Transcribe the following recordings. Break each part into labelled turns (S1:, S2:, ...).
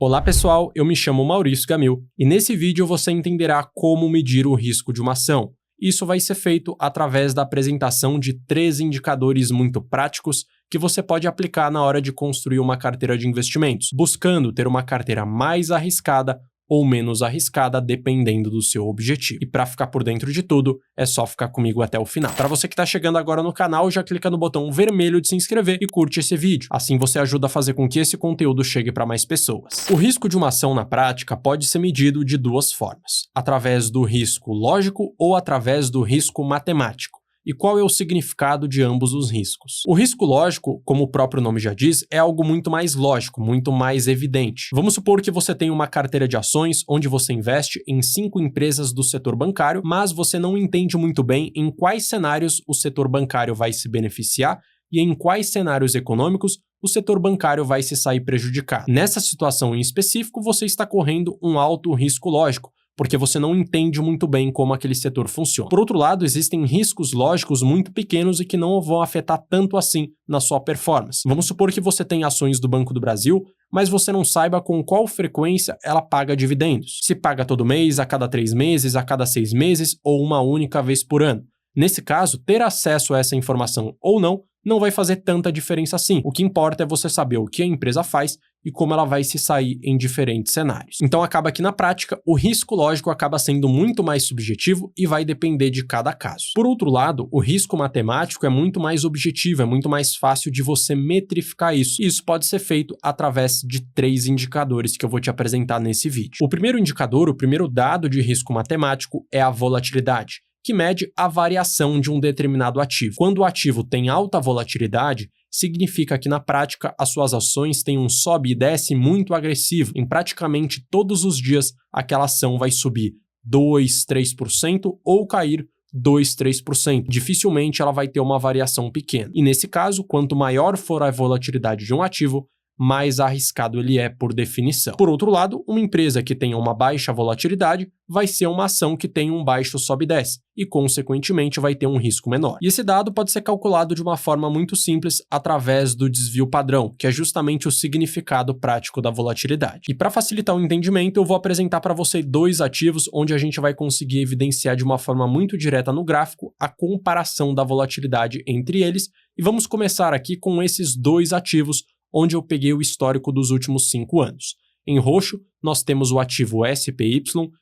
S1: Olá pessoal, eu me chamo Maurício Gamil e nesse vídeo você entenderá como medir o risco de uma ação. Isso vai ser feito através da apresentação de 3 indicadores muito práticos que você pode aplicar na hora de construir uma carteira de investimentos, buscando ter uma carteira mais arriscada ou menos arriscada, dependendo do seu objetivo. E para ficar por dentro de tudo, é só ficar comigo até o final. Para você que está chegando agora no canal, já clica no botão vermelho de se inscrever e curte esse vídeo. Assim você ajuda a fazer com que esse conteúdo chegue para mais pessoas. O risco de uma ação na prática pode ser medido de 2 formas: através do risco lógico ou através do risco matemático. E qual é o significado de ambos os riscos? O risco lógico, como o próprio nome já diz, é algo muito mais lógico, muito mais evidente. Vamos supor que você tem uma carteira de ações onde você investe em 5 empresas do setor bancário, mas você não entende muito bem em quais cenários o setor bancário vai se beneficiar e em quais cenários econômicos o setor bancário vai se sair prejudicado. Nessa situação em específico, você está correndo um alto risco lógico, porque você não entende muito bem como aquele setor funciona. Por outro lado, existem riscos lógicos muito pequenos e que não vão afetar tanto assim na sua performance. Vamos supor que você tem ações do Banco do Brasil, mas você não saiba com qual frequência ela paga dividendos. Se paga todo mês, a cada 3 meses, a cada 6 meses ou uma única vez por ano. Nesse caso, ter acesso a essa informação ou não vai fazer tanta diferença assim. O que importa é você saber o que a empresa faz e como ela vai se sair em diferentes cenários. Então acaba que na prática, o risco lógico acaba sendo muito mais subjetivo e vai depender de cada caso. Por outro lado, o risco matemático é muito mais objetivo, é muito mais fácil de você metrificar isso. E isso pode ser feito através de 3 indicadores que eu vou te apresentar nesse vídeo. O primeiro indicador, o primeiro dado de risco matemático é a volatilidade, que mede a variação de um determinado ativo. Quando o ativo tem alta volatilidade, significa que na prática as suas ações têm um sobe e desce muito agressivo. Em praticamente todos os dias, aquela ação vai subir 2, 3% ou cair 2, 3%. Dificilmente ela vai ter uma variação pequena. E nesse caso, quanto maior for a volatilidade de um ativo, mais arriscado ele é por definição. Por outro lado, uma empresa que tenha uma baixa volatilidade vai ser uma ação que tem um baixo sobe e desce e, consequentemente, vai ter um risco menor. E esse dado pode ser calculado de uma forma muito simples através do desvio padrão, que é justamente o significado prático da volatilidade. E para facilitar o entendimento, eu vou apresentar para você 2 ativos onde a gente vai conseguir evidenciar de uma forma muito direta no gráfico a comparação da volatilidade entre eles. E vamos começar aqui com esses 2 ativos onde eu peguei o histórico dos últimos 5 anos. Em roxo, nós temos o ativo SPY,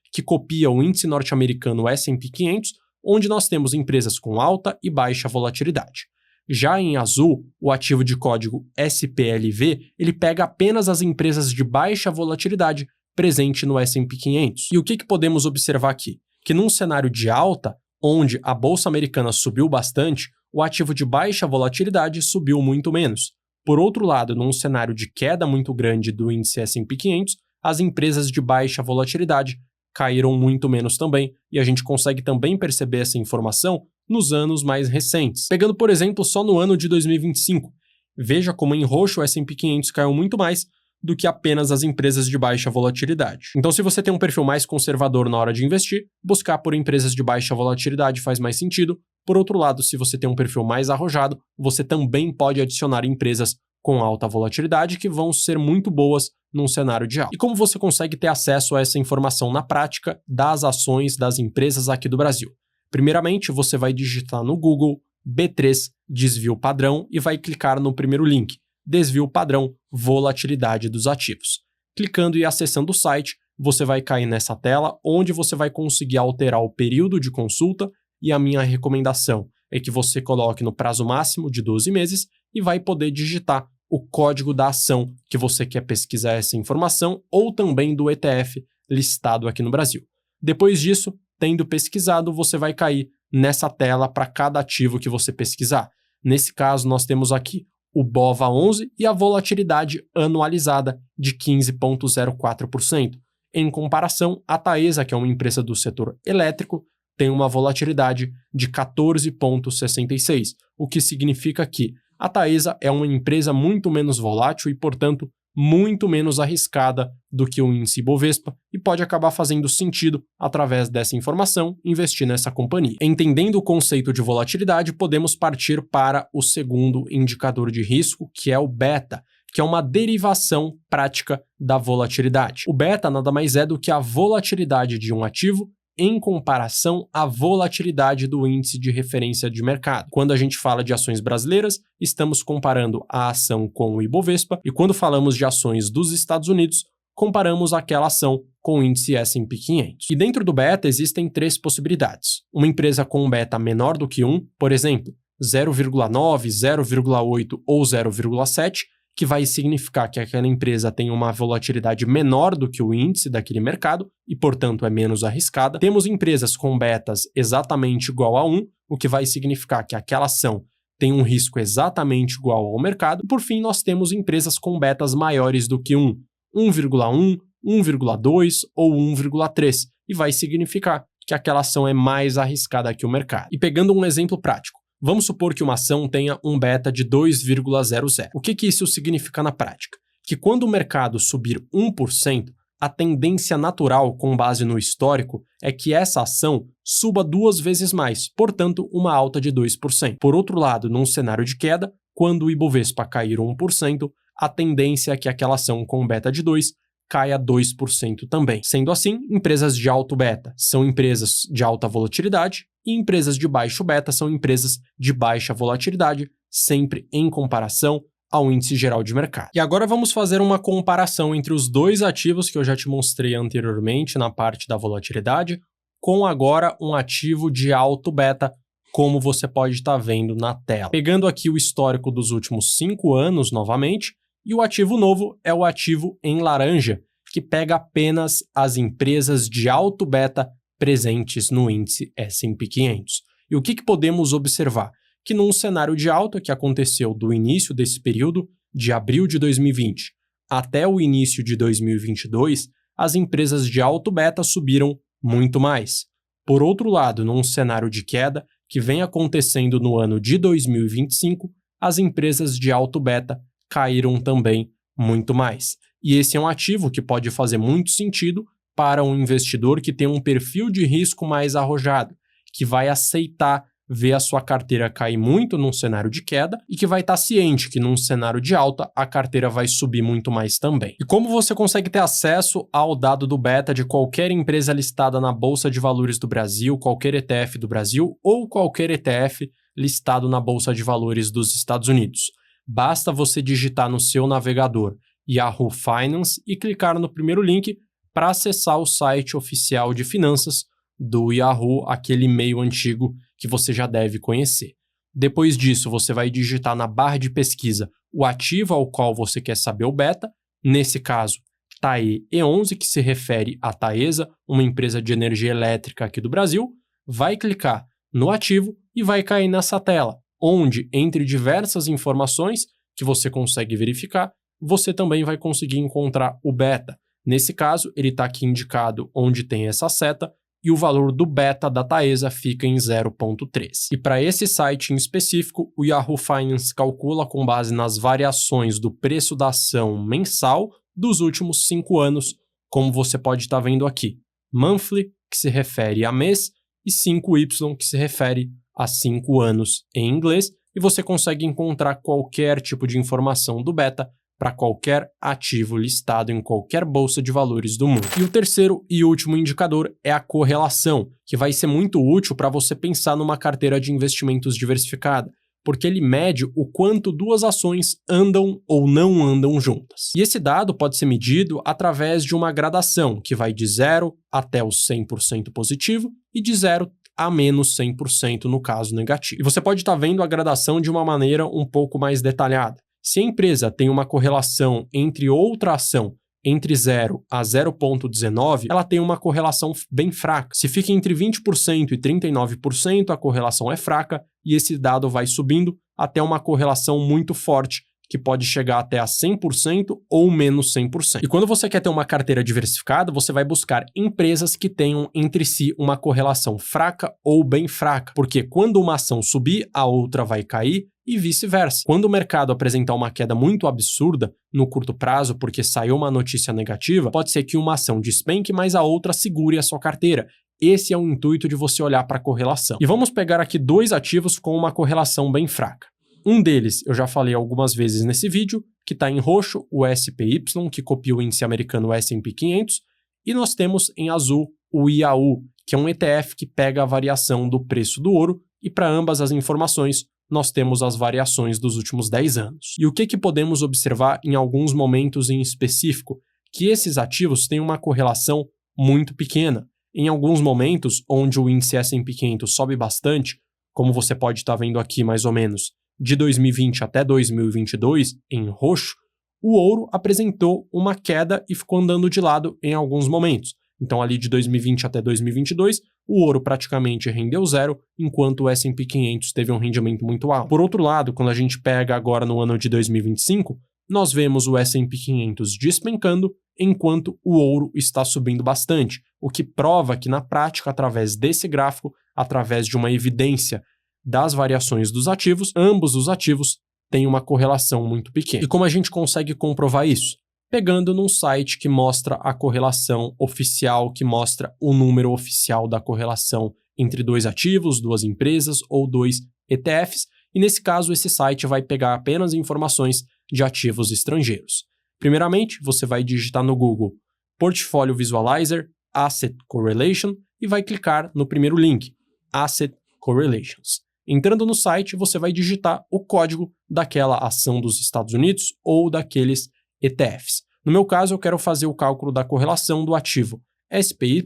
S1: que copia o índice norte-americano S&P 500, onde nós temos empresas com alta e baixa volatilidade. Já em azul, o ativo de código SPLV, ele pega apenas as empresas de baixa volatilidade presente no S&P 500. E o que podemos observar aqui? Que num cenário de alta, onde a bolsa americana subiu bastante, o ativo de baixa volatilidade subiu muito menos. Por outro lado, num cenário de queda muito grande do índice S&P 500, as empresas de baixa volatilidade caíram muito menos também, e a gente consegue também perceber essa informação nos anos mais recentes. Pegando, por exemplo, só no ano de 2025, veja como em roxo o S&P 500 caiu muito mais do que apenas as empresas de baixa volatilidade. Então, se você tem um perfil mais conservador na hora de investir, buscar por empresas de baixa volatilidade faz mais sentido. Por outro lado, se você tem um perfil mais arrojado, você também pode adicionar empresas com alta volatilidade que vão ser muito boas num cenário de alta. E como você consegue ter acesso a essa informação na prática das ações das empresas aqui do Brasil? Primeiramente, você vai digitar no Google B3 desvio padrão e vai clicar no primeiro link, desvio padrão volatilidade dos ativos. Clicando e acessando o site, você vai cair nessa tela onde você vai conseguir alterar o período de consulta, e a minha recomendação é que você coloque no prazo máximo de 12 meses e vai poder digitar o código da ação que você quer pesquisar essa informação ou também do ETF listado aqui no Brasil. Depois disso, tendo pesquisado, você vai cair nessa tela para cada ativo que você pesquisar. Nesse caso, nós temos aqui o BOVA11 e a volatilidade anualizada de 15,04%. Em comparação, a Taesa, que é uma empresa do setor elétrico, tem uma volatilidade de 14,66%, o que significa que a Taesa é uma empresa muito menos volátil e, portanto, muito menos arriscada do que o índice Bovespa e pode acabar fazendo sentido, através dessa informação, investir nessa companhia. Entendendo o conceito de volatilidade, podemos partir para o segundo indicador de risco, que é o beta, que é uma derivação prática da volatilidade. O beta nada mais é do que a volatilidade de um ativo em comparação à volatilidade do índice de referência de mercado. Quando a gente fala de ações brasileiras, estamos comparando a ação com o Ibovespa, e quando falamos de ações dos Estados Unidos, comparamos aquela ação com o índice S&P 500. E dentro do beta existem 3 possibilidades. Uma empresa com um beta menor do que 1, por exemplo, 0,9, 0,8 ou 0,7, que vai significar que aquela empresa tem uma volatilidade menor do que o índice daquele mercado e, portanto, é menos arriscada. Temos empresas com betas exatamente igual a 1, o que vai significar que aquela ação tem um risco exatamente igual ao mercado. E, por fim, nós temos empresas com betas maiores do que 1, 1,1, 1,2 ou 1,3, e vai significar que aquela ação é mais arriscada que o mercado. E pegando um exemplo prático, vamos supor que uma ação tenha um beta de 2,00. O que isso significa na prática? Que quando o mercado subir 1%, a tendência natural, com base no histórico, é que essa ação suba 2 vezes mais, portanto, uma alta de 2%. Por outro lado, num cenário de queda, quando o Ibovespa cair 1%, a tendência é que aquela ação com beta de 2 caia 2% também. Sendo assim, empresas de alto beta são empresas de alta volatilidade e empresas de baixo beta são empresas de baixa volatilidade, sempre em comparação ao índice geral de mercado. E agora vamos fazer uma comparação entre os dois ativos que eu já te mostrei anteriormente na parte da volatilidade, com agora um ativo de alto beta, como você pode estar vendo na tela. Pegando aqui o histórico dos últimos 5 anos novamente, e o ativo novo é o ativo em laranja, que pega apenas as empresas de alto beta presentes no índice S&P 500. E o que podemos observar? Que num cenário de alta que aconteceu do início desse período, de abril de 2020 até o início de 2022, as empresas de alto beta subiram muito mais. Por outro lado, num cenário de queda que vem acontecendo no ano de 2025, as empresas de alto beta caíram também muito mais. E esse é um ativo que pode fazer muito sentido para um investidor que tem um perfil de risco mais arrojado, que vai aceitar ver a sua carteira cair muito num cenário de queda e que vai estar ciente que num cenário de alta a carteira vai subir muito mais também. E como você consegue ter acesso ao dado do beta de qualquer empresa listada na Bolsa de Valores do Brasil, qualquer ETF do Brasil ou qualquer ETF listado na Bolsa de Valores dos Estados Unidos? Basta você digitar no seu navegador Yahoo Finance e clicar no primeiro link para acessar o site oficial de finanças do Yahoo, aquele e-mail antigo que você já deve conhecer. Depois disso, você vai digitar na barra de pesquisa o ativo ao qual você quer saber o beta, nesse caso, TAE E11, que se refere à Taesa, uma empresa de energia elétrica aqui do Brasil, vai clicar no ativo e vai cair nessa tela, onde, entre diversas informações que você consegue verificar, você também vai conseguir encontrar o beta. Nesse caso, ele está aqui indicado onde tem essa seta e o valor do beta da Taesa fica em 0,3. E para esse site em específico, o Yahoo Finance calcula com base nas variações do preço da ação mensal dos últimos 5 anos, como você pode estar vendo aqui. Monthly, que se refere a mês, e 5Y, que se refere a 5 anos em inglês, e você consegue encontrar qualquer tipo de informação do beta para qualquer ativo listado em qualquer bolsa de valores do mundo. E o terceiro e último indicador é a correlação, que vai ser muito útil para você pensar numa carteira de investimentos diversificada, porque ele mede o quanto duas ações andam ou não andam juntas. E esse dado pode ser medido através de uma gradação, que vai de 0 até o 100% positivo e de 0 a menos 100% no caso negativo. E você pode estar vendo a gradação de uma maneira um pouco mais detalhada. Se a empresa tem uma correlação entre outra ação entre 0 a 0,19, ela tem uma correlação bem fraca. Se fica entre 20% e 39%, a correlação é fraca e esse dado vai subindo até uma correlação muito forte, que pode chegar até a 100% ou menos 100%. E quando você quer ter uma carteira diversificada, você vai buscar empresas que tenham entre si uma correlação fraca ou bem fraca, porque quando uma ação subir, a outra vai cair e vice-versa. Quando o mercado apresentar uma queda muito absurda no curto prazo porque saiu uma notícia negativa, pode ser que uma ação despenque, mas a outra segure a sua carteira. Esse é o intuito de você olhar para a correlação. E vamos pegar aqui 2 ativos com uma correlação bem fraca. Um deles, eu já falei algumas vezes nesse vídeo, que está em roxo, o SPY, que copia o índice americano S&P 500, e nós temos em azul o IAU, que é um ETF que pega a variação do preço do ouro, e para ambas as informações nós temos as variações dos últimos 10 anos. E o que podemos observar em alguns momentos em específico? Que esses ativos têm uma correlação muito pequena. Em alguns momentos, onde o índice S&P 500 sobe bastante, como você pode estar vendo aqui mais ou menos, de 2020 até 2022, em roxo, o ouro apresentou uma queda e ficou andando de lado em alguns momentos. Então, ali de 2020 até 2022, o ouro praticamente rendeu zero, enquanto o S&P 500 teve um rendimento muito alto. Por outro lado, quando a gente pega agora no ano de 2025, nós vemos o S&P 500 despencando, enquanto o ouro está subindo bastante, o que prova que na prática, através desse gráfico, através de uma evidência das variações dos ativos, ambos os ativos têm uma correlação muito pequena. E como a gente consegue comprovar isso? Pegando num site que mostra a correlação oficial, que mostra o número oficial da correlação entre dois ativos, duas empresas ou dois ETFs, e nesse caso esse site vai pegar apenas informações de ativos estrangeiros. Primeiramente, você vai digitar no Google Portfolio Visualizer, Asset Correlation e vai clicar no primeiro link, Asset Correlations. Entrando no site, você vai digitar o código daquela ação dos Estados Unidos ou daqueles ETFs. No meu caso, eu quero fazer o cálculo da correlação do ativo SPY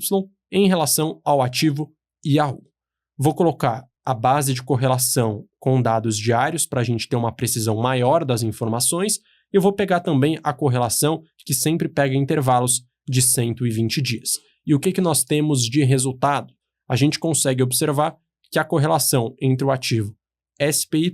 S1: em relação ao ativo IAU. Vou colocar a base de correlação com dados diários para a gente ter uma precisão maior das informações. Eu vou pegar também a correlação que sempre pega intervalos de 120 dias. E o que nós temos de resultado? A gente consegue observar que a correlação entre o ativo SPY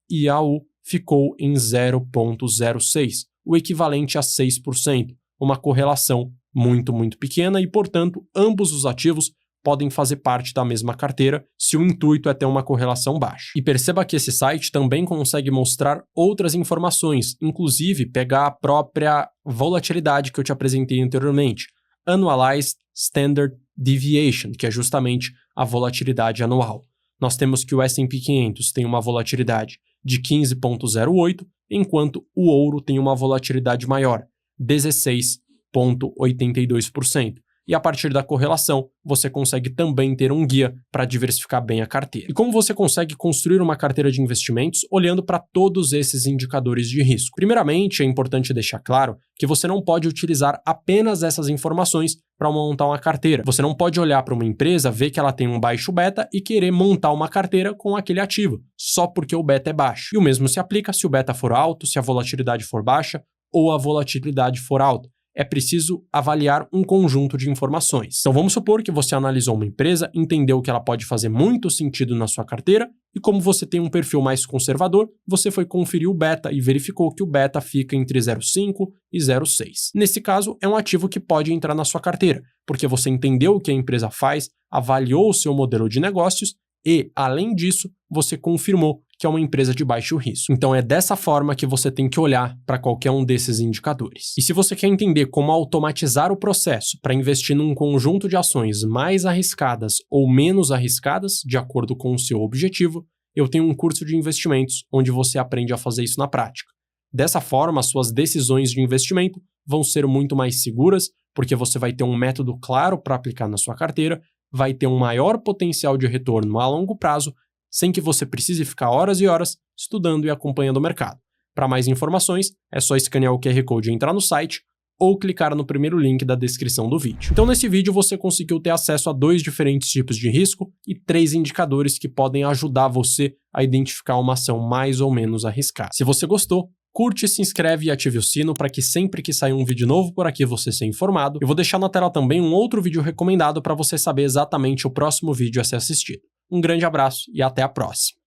S1: e IAU ficou em 0,06, o equivalente a 6%, uma correlação muito pequena e, portanto, ambos os ativos podem fazer parte da mesma carteira se o intuito é ter uma correlação baixa. E perceba que esse site também consegue mostrar outras informações, inclusive pegar a própria volatilidade que eu te apresentei anteriormente, Annualized Standard Deviation, que é justamente a volatilidade anual. Nós temos que o S&P 500 tem uma volatilidade de 15,08, enquanto o ouro tem uma volatilidade maior, 16,82%. E a partir da correlação, você consegue também ter um guia para diversificar bem a carteira. E como você consegue construir uma carteira de investimentos olhando para todos esses indicadores de risco? Primeiramente, é importante deixar claro que você não pode utilizar apenas essas informações para montar uma carteira. Você não pode olhar para uma empresa, ver que ela tem um baixo beta e querer montar uma carteira com aquele ativo, só porque o beta é baixo. E o mesmo se aplica se o beta for alto, se a volatilidade for baixa ou a volatilidade for alta. É preciso avaliar um conjunto de informações. Então vamos supor que você analisou uma empresa, entendeu que ela pode fazer muito sentido na sua carteira e como você tem um perfil mais conservador, você foi conferir o beta e verificou que o beta fica entre 0,5 e 0,6. Nesse caso, é um ativo que pode entrar na sua carteira, porque você entendeu o que a empresa faz, avaliou o seu modelo de negócios e, além disso, você confirmou que é uma empresa de baixo risco. Então é dessa forma que você tem que olhar para qualquer um desses indicadores. E se você quer entender como automatizar o processo para investir num conjunto de ações mais arriscadas ou menos arriscadas, de acordo com o seu objetivo, eu tenho um curso de investimentos onde você aprende a fazer isso na prática. Dessa forma, suas decisões de investimento vão ser muito mais seguras, porque você vai ter um método claro para aplicar na sua carteira, vai ter um maior potencial de retorno a longo prazo, sem que você precise ficar horas e horas estudando e acompanhando o mercado. Para mais informações, é só escanear o QR Code e entrar no site ou clicar no primeiro link da descrição do vídeo. Então nesse vídeo você conseguiu ter acesso a 2 diferentes tipos de risco e 3 indicadores que podem ajudar você a identificar uma ação mais ou menos arriscada. Se você gostou, curte, se inscreve e ative o sino para que sempre que sair um vídeo novo por aqui você seja informado. Eu vou deixar na tela também um outro vídeo recomendado para você saber exatamente o próximo vídeo a ser assistido. Um grande abraço e até a próxima.